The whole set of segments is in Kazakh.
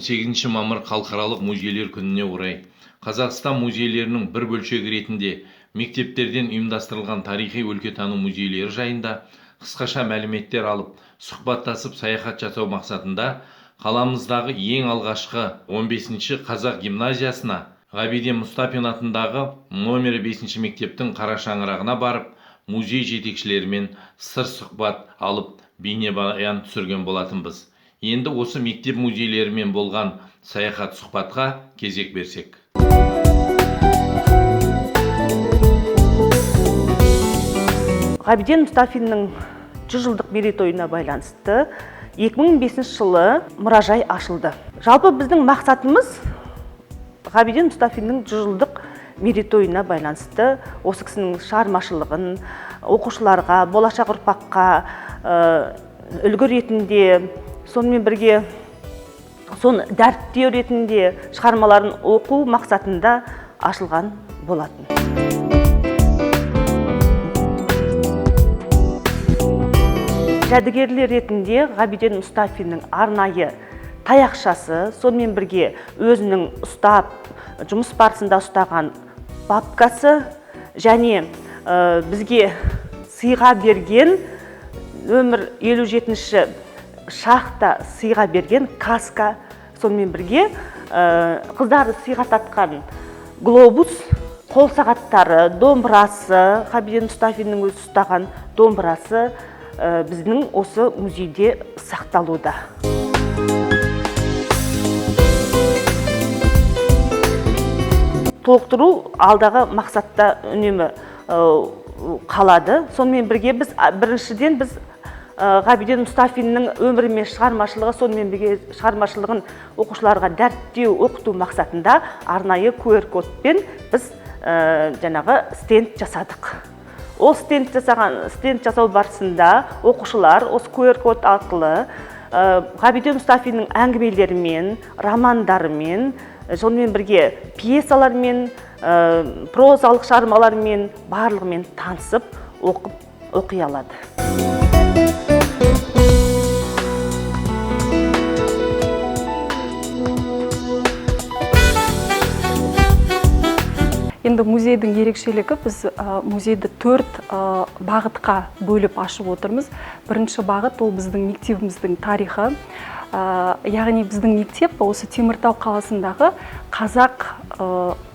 18 мамыр халықаралық музейлер күніне орай Қазақстан музейлерінің бір бөлшегі ретінде мектептерден ұйымдастырылған тарихи өлкетану музейлері жайында қысқаша мәліметтер алып, сұхбаттасып саяхат жасау мақсатында қаламыздағы ең алғашқы 15-ші қазақ гимназиясына Ғабиден Мұстафин атындағы номері 5-ші мектептің қара шаңырағына барып, музей жетекшілерімен сыр сұхбат алып, бейнебаян түсірген болатынбыз. Енді осы мектеп музейлерімен болған саяхат сұхбатқа кезек берсек. Ғабиден Мұстафиннің 100 жылдық мерейтойына байланысты 2005 жылы мұражай ашылды. Жалпы біздің мақсатымыз Ғабиден Мұстафиннің 100 жылдық мерейтойына байланысты осы кісінің шығармашылығын оқушыларға, болашақ ұрпаққа үлгі ретінде, сонымен бірге соны дәріптеу ретінде шығармаларын оқу мақсатында ашылған болатын. Жәдігерлер ретінде Ғабиден Мұстафиннің арнайы таяқшасы, сонымен бірге өзінің ұстап, жұмыс барысында ұстаған папкасы және бізге сыйға берген нөмір 57-ші шақта сыйға берген каска, сонымен бірге қыздары сыйға татқан глобус, қол сағаттары, домбырасы, Ғабиден Мұстафиннің өзі ұстаған домбырасы біздің осы музейде сақталуда. Толықтыру алдағы мақсатта үнемі қалады. Сонымен бірге біз біріншіден Ғабиден Мұстафиннің өмірі мен шығармашылығы, сонымен бірге шығармашылығын оқушыларға дәріптеу, оқыту мақсатында арнайы QR кодпен біз жаңағы стенд жасадық. Ол стенд жасау барысында оқушылар осы QR код арқылы Ғабиден Мұстафиннің әңгімелерімен, романдарымен, сонымен бірге пьесалармен, прозалық шығармалармен барлығымен танысып, оқи алады. Енді музейдің ерекшелігі, біз музейді 4 бағытқа бөліп ашып отырмыз. Бірінші бағыт ол біздің мектебіміздің тарихы. Яғни біздің мектеп осы Теміртау қаласындағы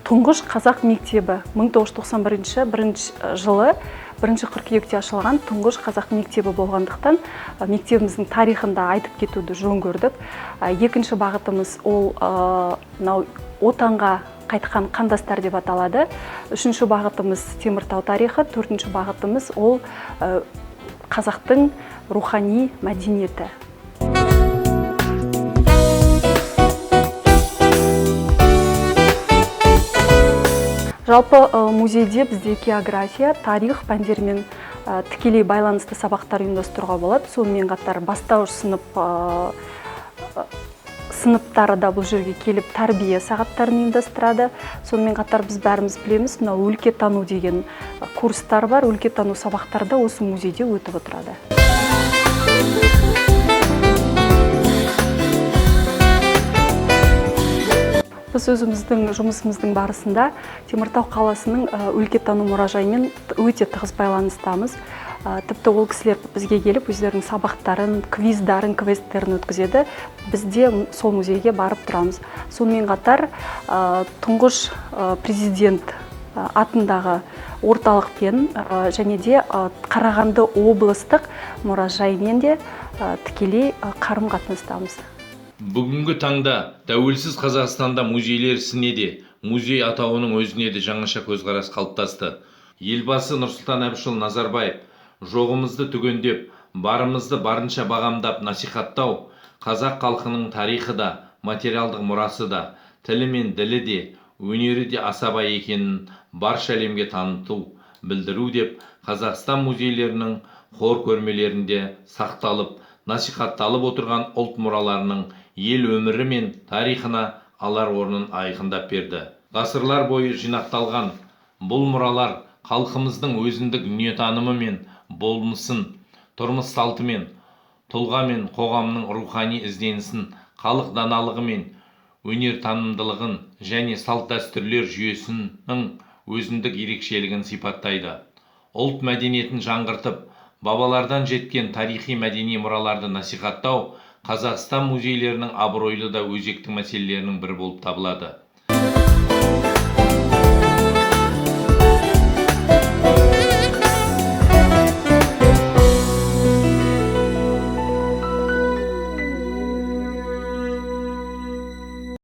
тұңғыш қазақ мектебі 1991 жылы 1 қыркүйекте ашылған тұңғыш қазақ мектебі болғандықтан мектебіміздің тарихында айтып кетуді жөн көрдік. Екінші бағытымыз ол отанға қайтқан қандастар деп аталады. Үшінші бағытымыз Теміртау тарихы, төртінші бағытымыз ол қазақтың рухани мәдениеті. Жалпы музейде бізде география, тарих пәндерімен тікелей байланысты сабақтар ұйымдастыруға болады. Сонымен қатар бастауыш сыныптары да бұл жерге келіп тәрбие сағаттарын ұйымдастырады. Сонымен қатар біз бәріміз білеміз, мынау өлкетану деген курстар бар. Өлкетану сабақтары да осы музейде өтіп отырады. Біз өзіміздің жұмысымыздың барысында Теміртау қаласының өлкетану мұражайымен өте тығыз байланыстамыз. Тіпті ол кісілер бізге келіп, өздерінің сабақтарын, квестерін өткізеді. Біз де сол музейге барып тұрамыз. Сонымен қатар тұңғыш президент атындағы орталықпен және де Қарағанды облыстық мұражаймен де тікелей қарым қатынастамыз. Бүгінгі таңда тәуелсіз Қазақстанда музейлер ісіне де, музей атауының өзіне де жаңаша көзқарас қалыптасты. Елбасы Нұрсұлтан Әбішұлы Назарбаев жоғымызды түгендеп, барымызды барынша бағамдап насихаттау, қазақ халқының тарихы да, материалдық мұрасы да, тілі мен ділі де, өнері де аса бай екенін барша әлемге таныту, білдіру деп, Қазақстан музейлерінің қор көрмелерінде сақталып, насихатталып отырған ұлт мұраларының ел өмірі мен тарихына алар орнын айқындап берді. Ғасырлар бойы жинақталған бұл мұралар халқымыздың өзіндік дүниетанымы мен болмысын, тұрмыс салты мен тұлға мен қоғамның рухани ізденісін, халық даналығы мен өнер танымдылығын және салт дәстүрлер жүйесінің өзіндік ерекшелігін сипаттайды. Ұлт мәдениетін жаңғыртып, бабалардан жеткен тарихи мәдени мұраларды насихаттау Қазақстан музейлерінің абыройлы да өзекті мәселелерінің бірі болып табылады.